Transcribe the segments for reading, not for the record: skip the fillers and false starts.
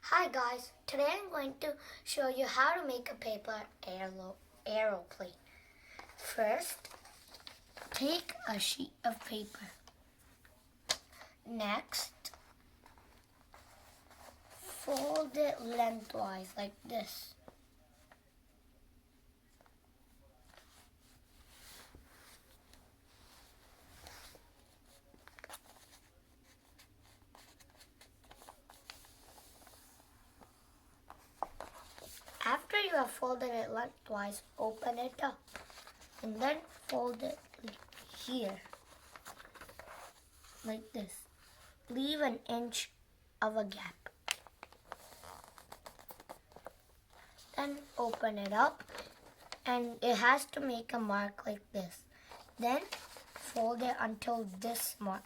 Hi guys, today I'm going to show you how to make a paper aeroplane. First, take a sheet of paper. Next, fold it lengthwise like this. After you have folded it lengthwise, open it up and then fold it here like this. Leave an inch of a gap. Then open it up and it has to make a mark like this. Then fold it until this mark.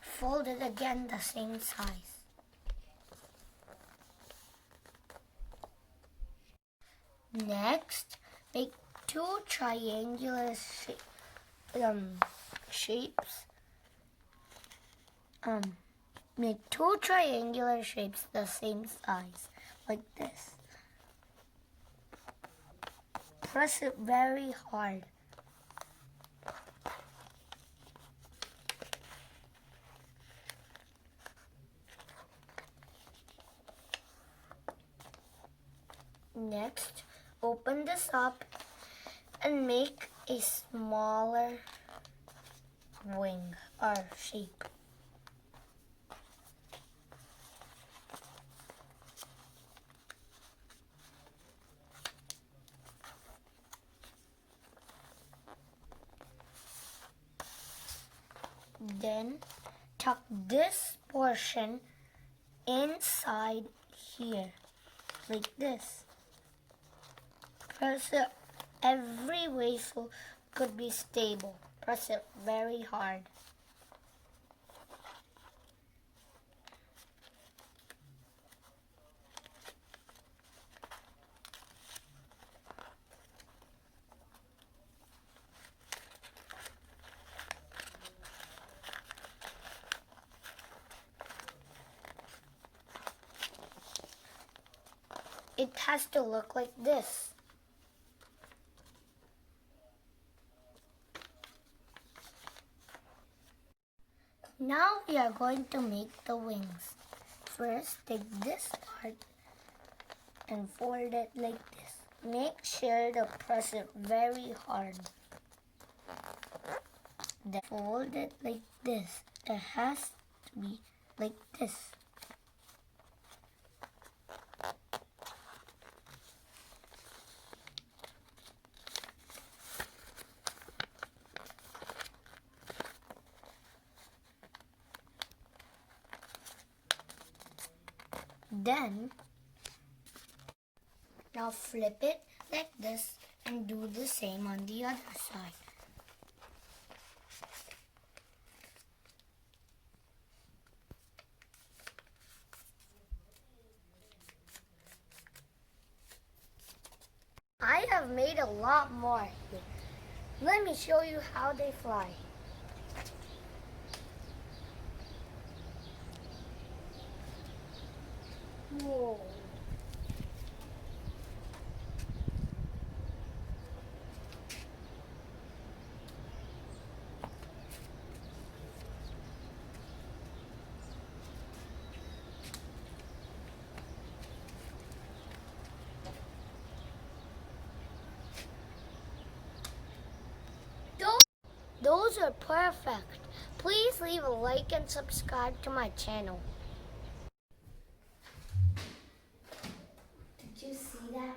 Fold it again the same size. Next, make two triangular shapes. Make two triangular shapes the same size, like this. Press it very hard. Next, open this up and make a smaller wing or shape. Then tuck this portion inside here, like this. Press it every way so it could be stable. Press it very hard. It has to look like this. Now we are going to make the wings. First, take this part and fold it like this. Make sure to press it very hard. Then fold it like this. It has to be like this. Then, now flip it like this and do the same on the other side. I have made a lot more. Let me show you how they fly. Whoa. Those are perfect. Please leave a like and subscribe to my channel. Did you see that?